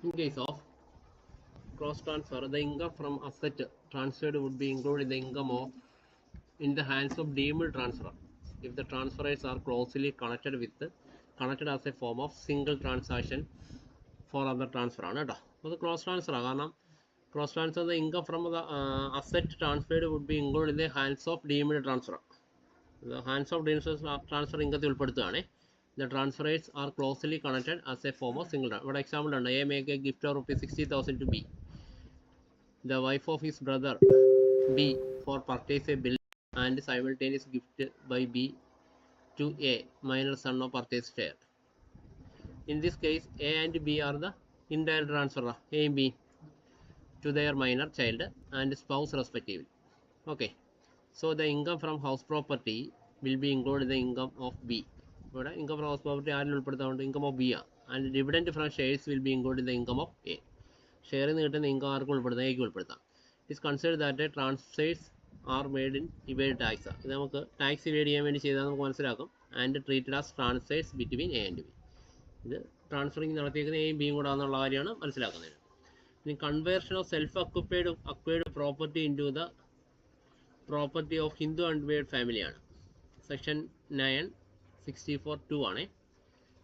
In case of cross transfer, the income from asset transferred would be included in the income of in the hands of deemed transferor if the transfers are closely connected as a form of single transaction for other transfer ആണ് കേട്ടോ. അപ്പോൾ അത് cross transfer ആണ്. കാരണം cross transfer the income from the asset transferred would be include in the hands of deemed transfer. Hands of deemed transfer ഇൻകത്തിൽ ഉൾപ്പെടുത്തുകയാണ്. The transfers are closely connected as a form of single. ഇവിടെ example ഉണ്ട്. A make a gift of ₹60,000 to B. The wife of his brother B for purchase a bill and simultaneous gift by B to A, minor son of purchase share. In this case, A and B are the indirect transferor, A and B, to their minor child and spouse respectively. Okay, so the income from house property will be included in the income of B. ഇവിടെ income from house property ആരിൽ ഉൾപ്പെടുത്താറുണ്ട്? income of B ആണ്. And dividend from shares will be included in the income of A. ഷെയറിൽ നിന്ന് കിട്ടുന്ന income ആർക്കും ഉൾപ്പെടുത്താം? എക്ക് ഉൾപ്പെടുത്താം. It consider that transfers are made in evade tax. ഇത് നമുക്ക് ടാക്സ് ഇവേഡ് ചെയ്യാൻ വേണ്ടി ചെയ്താൽ നമുക്ക് മനസ്സിലാക്കും. And treated as transfers between A and B. ഇത് ട്രാൻസ്ഫറിങ് നടത്തിയിരിക്കുന്ന എയും ബിയും കൂടെ ആണെന്നുള്ള കാര്യമാണ് മനസ്സിലാക്കുന്നത്. ഇനി conversion of self acquired property into the property of Hindu undivided ഫാമിലിയാണ്. സെക്ഷൻ 964(2) ആണ്.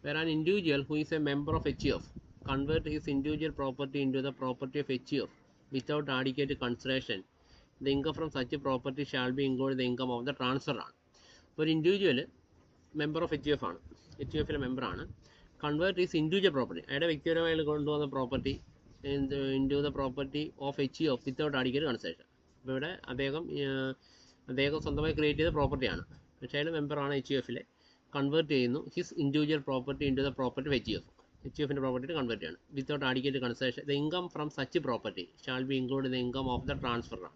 Where an individual who is a member of HUF convert his individual property into the property of HUF without adequate consideration, the income from such a property shall be included in the income of the transfer ആണ്. ഒരു individual member of HUF ആണ്, HUFിലെ മെമ്പറാണ്. Convert is individual property, അയാളുടെ വ്യക്തിപരമായി കൊണ്ടുവന്ന property into the property of HUF without adequate consideration. അപ്പോൾ ഇവിടെ അദ്ദേഹം സ്വന്തമായി ക്രിയേറ്റ് ചെയ്ത പ്രോപ്പർട്ടിയാണ്, പക്ഷേ അയാൾ മെമ്പറാണ് HUFിലെ. കൺവേർട്ട് ചെയ്യുന്നു his individual property into the property of HUFിൻ്റെ പ്രോപ്പർട്ടി കൺവേർട്ട് ചെയ്യാണ്. Without adequate consideration, the income from such property shall be included in the income of the transferor.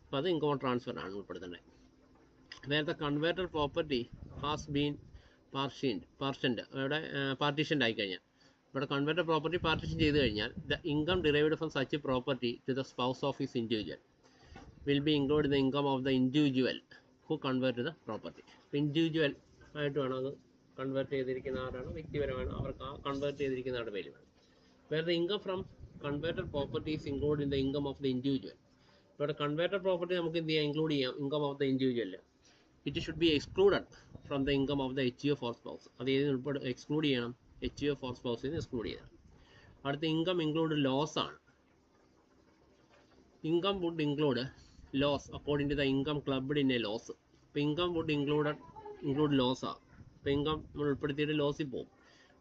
അപ്പോൾ അത് ഇൻകം ഓഫ് ട്രാൻസ്ഫർ ആണ് ഉൾപ്പെടുത്തേണ്ടത്. Where the converted property has been partitioned, ഇവിടെ partitioned ആയിക്കഴിഞ്ഞാൽ, ഇവിടെ converted property partition ചെയ്ത് കഴിഞ്ഞാൽ the income derived from such property to the spouse of his individual will be include in the income of the individual who convert the property. അപ്പോൾ individual ആയിട്ട് വേണം അത് convert ചെയ്തിരിക്കുന്ന ആരാണ്, വ്യക്തിപരമാണ്, അവർക്ക് ആ കൺവേർട്ട് ചെയ്തിരിക്കുന്ന ആരുടെ പേര് വേണം. Where the income from converted property is include in the income of the individual. ഇവിടെ കൺവേർട്ടഡ് പ്രോപ്പർട്ടി നമുക്ക് എന്ത് ചെയ്യാം, ഇൻക്ലൂഡ് ചെയ്യാം income of the individual. It should be excluded from the income of the HUF or spouse. അത് ഏത് exclude ചെയ്യണം? HUF or സ്പൗസിൽ നിന്ന് exclude ചെയ്യണം. അടുത്ത ഇൻകം ഇൻക്ലൂഡ് ലോസ് ആണ്. Income would include loss according to the income clubbed in a loss. ഇപ്പോൾ income would include loss ആണ്. ഇപ്പോൾ ഇൻകം നമ്മൾ ഉൾപ്പെടുത്തിയിട്ട് ലോസിൽ പോകും.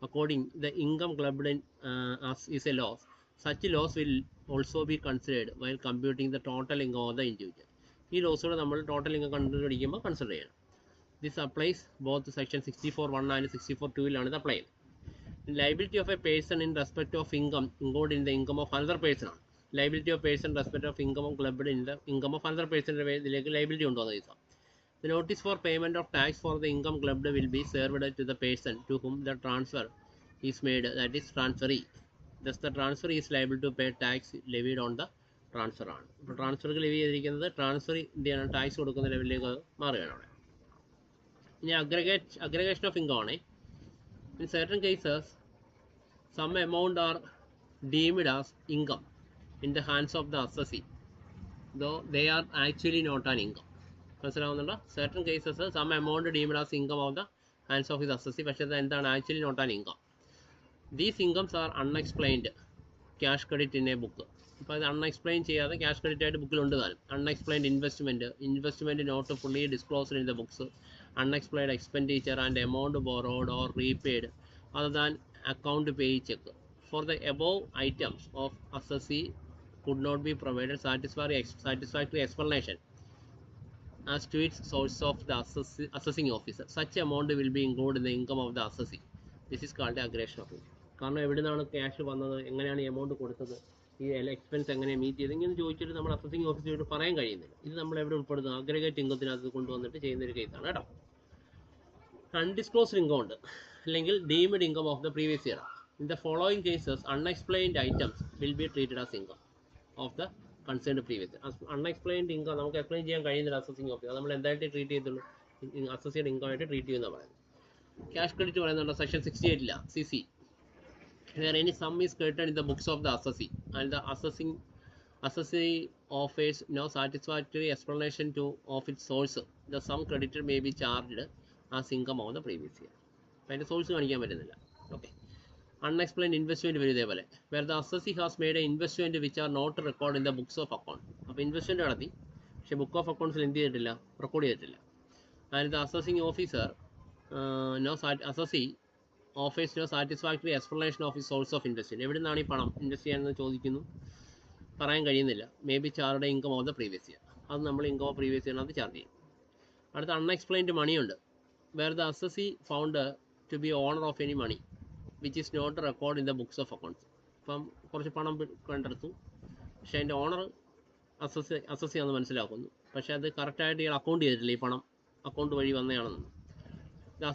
According the income clubbed in is a loss, such loss will also be considered while computing the total income of the individual. ഈ ലോസുകൾ നമ്മൾ ടോട്ടൽ ഇൻകം കണ്ടുപിടിക്കുമ്പോൾ കൺസിഡർ ചെയ്യണം. This applies both section 64(1) and 64(2) ഇത് അപ്ലൈ ചെയ്യുന്നത്. Liability of a person in respect of income include in the income of another person ആണ്. Liability of person respect of income clubbed in the income of another പേഴ്സണിൻ്റെ ഇതിലേക്ക് ലയബിലിറ്റി ഉണ്ടോ എന്ന് ചോദിച്ചാൽ, the notice for payment of tax for the income clubbed will be served to the person to whom the transfer is made, that is transferee. Thus the transferee is liable to pay tax levied on the transfer ആണ്. ഇപ്പോൾ ട്രാൻസ്ഫർക്ക് levy ചെയ്തിരിക്കുന്നത് transfer ഇന്ത്യയാണ്, tax കൊടുക്കുന്ന ലെവലിലേക്ക് മാറുകയാണ് അവിടെ. ഇനി aggregation of income ആണ്. In certain cases some amount are deemed as income in the hands of the assessee, though they are actually not an income. മനസ്സിലാവുന്നുണ്ടോ? certain cases some amount deemed as income of the hands of his assessee, പക്ഷേ അത് എന്താണ്? Actually not an income. These incomes are unexplained cash credit in a book. അപ്പോൾ അത് unexplain ചെയ്യാതെ cash credit ആയിട്ട് ബുക്കിലുണ്ട് താനും. Unexplained investment not fully disclosed in the books, unexplained expenditure and amount borrowed or repaid other than account pay cheque. For the above items of assessee could not be provided satisfactory explanation as to its source of the assessing officer. Such amount will be included in the income of the assessee. This is called aggregation of income. കാരണം എവിടെ നിന്നാണ് cash വന്നത്, എങ്ങനെയാണ് ഈ amount കൊടുത്തത്, ഈ expense എങ്ങനെ meet ചെയ്ത്, ഇങ്ങനെ ചോദിച്ചിട്ട് നമ്മൾ അസസിങ് ഓഫീസറോട് പറയാൻ കഴിയുന്നില്ല. ഇത് നമ്മൾ എവിടെ ഉൾപ്പെടുത്തുന്നത്? അഗ്രഗേറ്റ് ഇൻകത്തിനകത്ത് കൊണ്ടുവന്നിട്ട് ചെയ്യുന്നൊരു കേസാണ് കേട്ടോ. അൺഡിസ്ക്ലോസ്ഡ് ഇൻകം ഉണ്ട്, അല്ലെങ്കിൽ deemed income of the previous year. In the following cases unexplained items will be treated as income of the concerned previous. Unexplained income നമുക്ക് എക്സ്പ്ലെയിൻ ചെയ്യാൻ കഴിയുന്നില്ല അസസിങ് ഓഫീസർ, നമ്മൾ എന്തായിട്ട് ട്രീറ്റ് ചെയ്തുള്ളൂ? അസസിയുടെ ഇൻകം ആയിട്ട് ട്രീറ്റ് ചെയ്യുന്ന പറയുന്നത്. ക്യാഷ് ക്രെഡിറ്റ് പറയുന്നുണ്ട് section 68 CC. where any sum is credited in the books of the assessee and the assessee offers no satisfactory explanation of its source, the sum credited may be charged as income of the previous year. അതിൻ്റെ source കാണിക്കാൻ പറ്റുന്നില്ല. Okay. Unexplained investment വരും ഇതേപോലെ, where the assessee has made a investment which are not record in the books of account. അപ്പോൾ investment നടത്തി, പക്ഷേ book of അക്കൗണ്ട്സിൽ എന്ത് ചെയ്തിട്ടില്ല, റെക്കോർഡ് ചെയ്തിട്ടില്ല. And the assessing officer assessee offers no satisfactory explanation of ഈ സോഴ്സ് ഓഫ് ഇൻവെസ്റ്റ്മെൻറ്റ്. എവിടെ നിന്നാണ് ഈ പണം ഇൻവെസ്റ്റ് ചെയ്യാനെന്ന് ചോദിക്കുന്നു, പറയാൻ കഴിയുന്നില്ല. May be charged income of the previous year. അത് നമ്മൾ ഇൻകം ഓഫ് പ്രീവിയസ് ഇയറിനകത്ത് ചാർജ് ചെയ്യും. അടുത്ത അൺഎക്സ്പ്ലെയിൻഡ് മണിയുണ്ട്, where the assessee found to be owner of any money which is not record in the books of accounts. ഇപ്പം കുറച്ച് പണം കണ്ടെടുത്തു, പക്ഷേ അതിൻ്റെ ഓണർ അസസിയാണെന്ന് മനസ്സിലാക്കുന്നു, പക്ഷേ അത് കറക്റ്റായിട്ട് ഇയാൾ അക്കൗണ്ട് ചെയ്തിട്ടില്ല, ഈ പണം അക്കൗണ്ട് വഴി വന്നതാണെന്ന്. The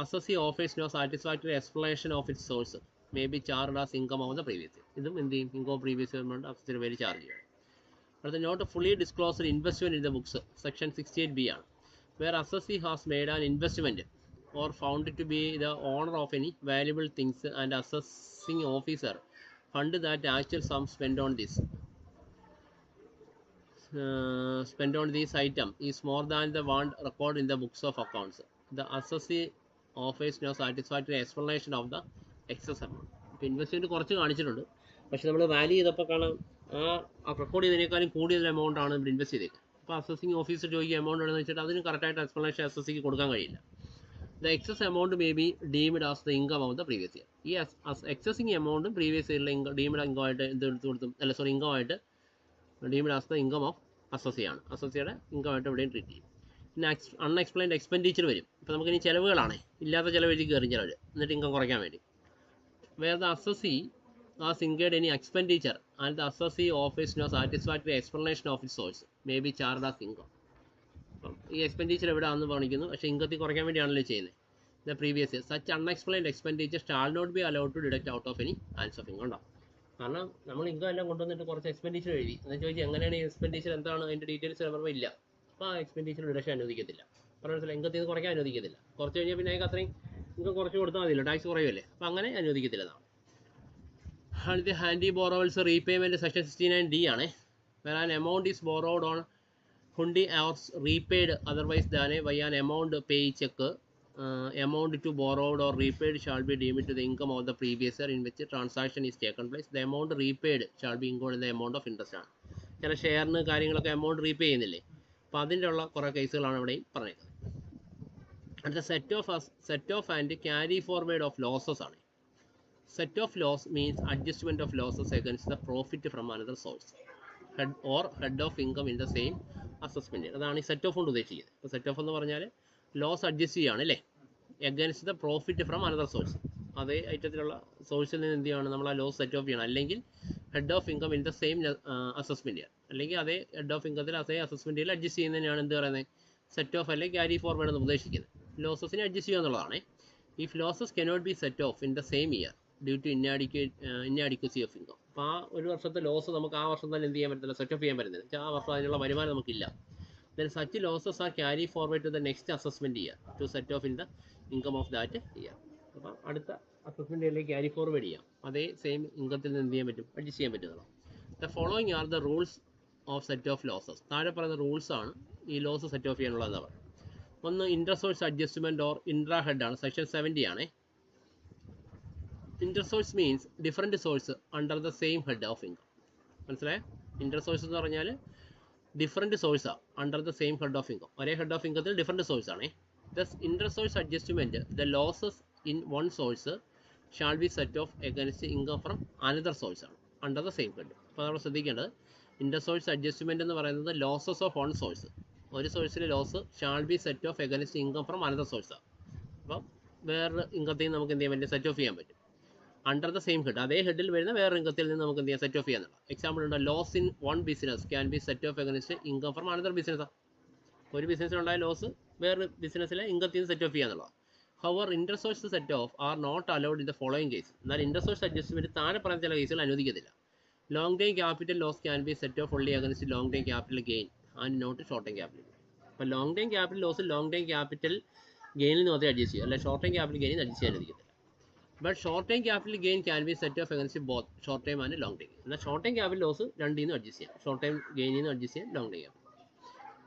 assessee offers no satisfactory explanation of its source, may be charged as income of the previous year. ഇതും എന്ത് ചെയ്യും, ഇൻകം ഓഫ് പ്രീവിയസ് ഇയർ കൊണ്ട് അസസിയുടെ പേര് ചാർജ് ചെയ്യണം. അടുത്ത not fully disclosed investment in the books, section 68B ആണ്. Where assessee has made an investment or found to be the owner of any valuable things and assessing officer fund that actual sum spent on this item is more than the one recorded in the books of accounts, the assessee offers no satisfactory explanation of the excess amount. ഇപ്പോൾ investment കുറച്ച് കാണിച്ചിട്ടുണ്ട്, പക്ഷേ നമ്മൾ value ചെയ്തപ്പോൾ കാണാം ആ record ചെയ്തതിനേക്കാളും കൂടുതൽ amount ആണ് ഇവിടെ ഇൻവെസ്റ്റ് ചെയ്തേക്കുന്നത്. അപ്പോൾ അസസിങ് ഓഫീസർ ചോദിക്കുക എമൗണ്ട് ഉണ്ടെന്ന് വെച്ചിട്ട് അതിന് കറക്റ്റായിട്ട് എക്സ്പ്ലനേഷൻ അസസിക്ക് കൊടുക്കാൻ കഴിയില്ല. The excess amount may be deemed as the income of the previous year. ഈ excessing amount പ്രീവിയസ് ഇയറിലെ ഡീംഡ് ഇൻകം ആയിട്ട് എന്ത് എടുത്ത് കൊടുത്തും ഇൻകം ആയിട്ട് deemed as the income of അസസിയാണ്. അസസിയുടെ ഇൻകം ആയിട്ട് ഇവിടെയും ട്രീറ്റ് ചെയ്യും. പിന്നെ അൺഎക്സ്പ്ലെയിൻഡ് എക്സ്പെൻഡിച്ചർ വരും. ഇപ്പോൾ നമുക്കിനി ചിലവുകളാണ്, ഇല്ലാത്ത ചിലവ് കയറി ചിലവ്, എന്നിട്ട് ഇൻകം കുറയ്ക്കാൻ വേണ്ടി. Where the assessee has incurred any expenditure and the assessee offers no satisfactory explanation of it source may be charge as income. ഈ എക്സ്പെൻഡിച്ചർ എവിടെയാണെന്ന് കാണിക്കുന്നു, പക്ഷേ ഇൻകത്തിൽ കുറയ്ക്കാൻ വേണ്ടിയാണല്ലോ ചെയ്യുന്നത്. The previous year such unexplained expenditure shall not be allowed to deduct out of any ones of income. ഉണ്ടോ, കാരണം നമ്മൾ ഇൻകം എല്ലാം കൊണ്ടുവന്നിട്ട് കുറച്ച് എക്സ്പെൻഡിച്ചർ എഴുതി, എന്ന് ചോദിച്ചാൽ എങ്ങനെയാണ് ഈ എക്സ്പെൻഡിച്ചർ, എന്താണ് അതിൻ്റെ ഡീറ്റെയിൽസ് പറയുമ്പോൾ ഇല്ല. അപ്പോൾ ആ എക്സ്പെൻഡിച്ചർ ഡിഡക്ഷൻ അനുവദിക്കത്തില്ല. പറഞ്ഞാൽ ഇൻകത്തിൽ നിന്ന് കുറയ്ക്കാൻ അനുവദിക്കത്തില്ല. കുറച്ച് കഴിഞ്ഞാൽ പിന്നെ അതിന് അത്രയും ഇൻകം കുറച്ച് കൊടുത്താൽ മതിയല്ലോ, ടാക്സ് കുറയുമല്ലേ, അപ്പോൾ അങ്ങനെ അനുവദിക്കത്തില്ല. അടുത്ത ഹാൻഡി ബോറോവൽസ് റീപേയ്മെൻറ്റ് സെക്ഷൻ 69D ആണ്. വേറെ an amount is borrowed on hundi or repaid otherwise than by an amount pay check, amount to borrowed or repaid shall be deemed to the income of the previous year in which transaction is taken place. The amount repaid shall be included in the amount of interest ആണ്. ചില ഷെയറിന് കാര്യങ്ങളൊക്കെ amount repay ചെയ്യുന്നില്ലേ, അപ്പോൾ അതിൻ്റെ ഉള്ള കുറേ കേസുകളാണ് ഇവിടെയും പറഞ്ഞത്. അടുത്ത set off and carry forward of losses ആണ്. Set off loss means adjustment of losses against the profit from another source head of income in the same assessment. അതാണ് ഈ സെറ്റ് ഓഫ് കൊണ്ട് ഉദ്ദേശിക്കുന്നത്. ഇപ്പോൾ സെറ്റ് ഓഫ് എന്ന് പറഞ്ഞാൽ loss adjust ചെയ്യുകയാണ് അല്ലേ, against the profit from another source. അതേ ഐറ്റത്തിലുള്ള സോഴ്സിൽ നിന്ന് എന്ത് ചെയ്യണം, നമ്മൾ ആ ലോസ് സെറ്റ് ഓഫ് ചെയ്യണം. അല്ലെങ്കിൽ head of income in the same assessment, അല്ലെങ്കിൽ അതേ ഹെഡ് ഓഫ് ഇൻകത്തിൽ അതേ അസസ്മെൻറ്റിൽ അഡ്ജസ്റ്റ് ചെയ്യുന്നതിനാണ് എന്ത് പറയുന്നത്, സെറ്റ് ഓഫ് അല്ലെങ്കിൽ ക്യാരി ഫോർവേഡ് എന്ന് ഉദ്ദേശിക്കുന്നത്. ലോസസിനെ അഡ്ജസ്റ്റ് ചെയ്യുക എന്നുള്ളതാണ്. If losses cannot be set off in the same year due to inadequacy of income. അപ്പോൾ ആ ഒരു വർഷത്തെ ലോസ് നമുക്ക് ആ വർഷം തന്നെ എന്ത് ചെയ്യാൻ പറ്റത്തില്ല, സെറ്റ് ഓഫ് ചെയ്യാൻ പറ്റുന്നില്ല. ആ വർഷം അതിനുള്ള വരുമാനം നമുക്കില്ല. then such losses are carry forward to the next assessment year to set off in the income of that year. അപ്പോൾ അടുത്ത അസസ്മെൻറ്റ് ഇയറിലേക്ക് ക്യാരി ഫോർവേഡ് ചെയ്യാം, അതേ സെയിം ഇൻകത്തിൽ നിന്ന് എന്ത് ചെയ്യാൻ പറ്റും, അഡ്ജസ്റ്റ് ചെയ്യാൻ പറ്റുന്നതാണ്. The following are the rules of set of losses. താഴെ പറയുന്ന റൂൾസാണ് ഈ ലോസ് സെറ്റ് ഓഫ് ചെയ്യാനുള്ളതെന്ന് പറയുന്നത്. ഒന്ന് intra source adjustment or intra head ആണ്, സെക്ഷൻ 70 ആണ്. Intra source means different source under the same head of income. മനസ്സിലായോ? ഇൻട്രസോഴ്സ് എന്ന് പറഞ്ഞാൽ ഡിഫറെൻറ്റ് സോഴ്സാണ് under the same head of income. ഒരേ ഹെഡ് ഓഫ് ഇൻകത്തിൽ ഡിഫറെൻറ്റ് സോഴ്സ് ആണ്. Thus intra source adjustment the losses in one source shall be set off against income from another source ആണ് under the same head. അപ്പോൾ നമ്മൾ ശ്രദ്ധിക്കേണ്ടത് ഇൻട്രസോഴ്സ് adjustment എന്ന് പറയുന്നത് losses of one source, ഒരു സോഴ്സിലെ loss shall be set off against income from another സോഴ്സാണ്. അപ്പം വേറൊരു ഇൻകത്തിൽ നിന്ന് നമുക്ക് എന്ത് ചെയ്യാൻ പറ്റും, സെറ്റ് ഓഫ് ചെയ്യാൻ പറ്റും അണ്ടർ ദ സെയിം ഹെഡ്. അതേ ഹെഡിൽ വരുന്ന വേറൊരു ഇൻകത്തിൽ നിന്ന് നമുക്ക് എന്ത് ചെയ്യാം, സെറ്റ് ഓഫ് ചെയ്യാനുള്ള. എക്സാമ്പിൾ ഉണ്ട്, loss in one business can be set off against income from another ബിസിനസ്സാണ്. ഒരു ബിസിനസ്സിലുണ്ടായ ലോസ് വേറൊരു ബിസിനസ്സിലെ ഇൻകത്തിൽ നിന്ന് സെറ്റ് ഓഫ് ചെയ്യാന്നുള്ളതാണ്. However intra source set off are not allowed in the following case. എന്നാൽ ഇൻട്രസോഴ്സ് അഡ്ജസ്റ്റ്മെൻറ്റ് താഴെ പറയുന്ന ചില കേസുകൾ അനുവദിക്കത്തില്ല. Long time capital loss can be set off only against long time capital gain and not short time capital. അപ്പോൾ long time capital loss long time capital ഗെയിനിൽ നിന്ന് മാത്രമേ അഡ്ജസ്റ്റ് ചെയ്യും, അല്ല ഷോർട്ട് ടൈം ക്യാപിറ്റൽ ഗെയിനിൽ അഡ്ജസ്റ്റ് ചെയ്യാൻ അനുവദിക്കത്തില്ല. But short time capital gain can be set off against both short time and long time. എന്നാൽ ഷോർട്ട് ടൈം ക്യാപിറ്റൽ ലോസ് രണ്ടിൽ നിന്ന് അഡ്ജസ്റ്റ് ചെയ്യാം. ഷോർട്ട് ടൈം ഗെയിനിൽ നിന്ന് അഡ്ജസ്റ്റ് ചെയ്യാം, ലോങ് ടൈം.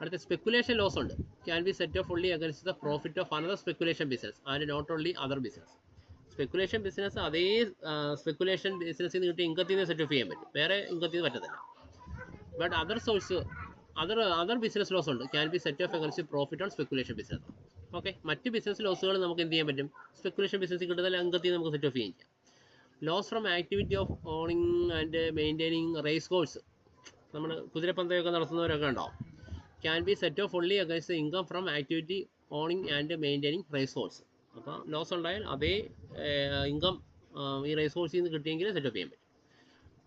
അടുത്ത സ്പെക്കുലേഷൻ ലോസ് ഉണ്ട്. Can be set off only against the profit of another speculation business and not only other business. Speculation business അതേ speculation ബിസിനസ്സിൽ നിന്ന് കിട്ടിയ ഇൻകത്തിൽ നിന്ന് സെറ്റ് ഓഫ് ചെയ്യാൻ പറ്റും, വേറെ ഇൻകത്തിൽ നിന്ന് പറ്റത്തില്ല. But other source other business loss ഉണ്ട്. Can be set off against profit on speculation business. Okay, മറ്റ് ബിസിനസ് ലോസുകൾ നമുക്ക് എന്ത് ചെയ്യാൻ പറ്റും? സ്പെക്കുലേഷൻ ബിസിനസ്സിൽ കിട്ടുന്ന അംഗത്തിൽ നമുക്ക് സെറ്റ് ഓഫ് ചെയ്യാം. Loss from activity of owning and maintaining race course, നമ്മൾ കുതിരപ്പന്തയൊക്കെ നടത്തുന്നവരൊക്കെ ഉണ്ടാവും. Can be set off only against income from activity owning and maintaining race course. അപ്പോൾ ലോസ് ഉണ്ടായാൽ അതേ ഇൻകം ഈ റേസ് കോഴ്സിൽ നിന്ന് കിട്ടിയെങ്കിൽ സെറ്റ് ഓഫ് ചെയ്യാൻ പറ്റും.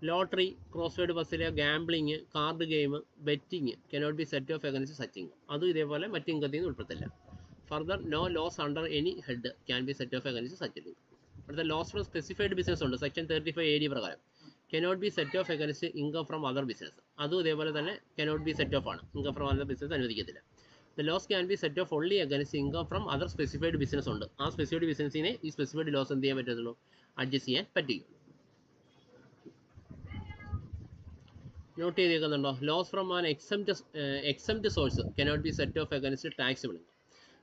Lottery, crossword puzzle, gambling, card game, betting cannot be set off against such income. അതും ഇതേപോലെ മറ്റ് ഇൻകത്തിൽ നിന്ന് ഉൾപ്പെടുത്തില്ല. Further no loss under any head can be set off against such income. അടുത്ത ലോസ് ഫ്രം സ്പെസിഫൈഡ് ബിസിനസ് ഉണ്ട്. Section 35 AD പ്രകാരം cannot be set off against income from other business. അതും ഇതേപോലെ തന്നെ കനോട്ട് ബി സെറ്റ് ഓഫ് ആണ്. Income from other business അനുവദിക്കത്തില്ല. The loss can be set off only against income from other specified business ഉണ്ട്. ആ specified ബിസിനസ്സിനെ ഈ specified loss എന്ത് ചെയ്യാൻ പറ്റത്തുള്ളൂ? അഡ്ജസ്റ്റ് ചെയ്യാൻ പറ്റുകയുള്ളൂ. നോട്ട് ചെയ്തേക്കുന്നുണ്ടോ? Loss from an exempt source cannot be set off against taxable income.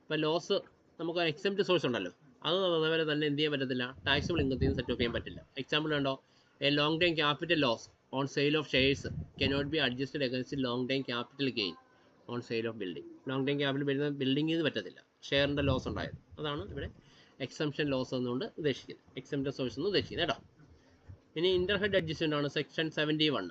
ഇപ്പോൾ ലോസ് നമുക്ക് ഒരു എക്സംപ്റ്റ് സോഴ്സ് ഉണ്ടല്ലോ, അത് അതുപോലെ തന്നെ എന്ത് ചെയ്യാൻ പറ്റത്തില്ല? ടാക്സിബിൾ ഇൻകത്തിൽ നിന്ന് സെറ്റ് ഓഫ് ചെയ്യാൻ പറ്റില്ല. എക്സാമ്പിൾ ഉണ്ടോ? A long time capital loss on sale of shares cannot be adjusted against long time capital gain on sale of building. Long time capital വരുന്ന ബിൽഡിംഗിൽ നിന്ന് പറ്റത്തില്ല, ഷെയറിൻ്റെ ലോസ് ഉണ്ടായത്. അതാണ് ഇവിടെ എക്സംപ്ഷൻ ലോസ് എന്നുകൊണ്ട് ഉദ്ദേശിക്കുന്നത്, എക്സംപ്റ്റ് സോഴ്സ് എന്ന് ഉദ്ദേശിക്കുന്നത് കേട്ടോ. ഇനി ഇൻ്റർഹെഡ് അഡ്ജസ്റ്റ്മെൻ്റ് ആണ് സെക്ഷൻ 71.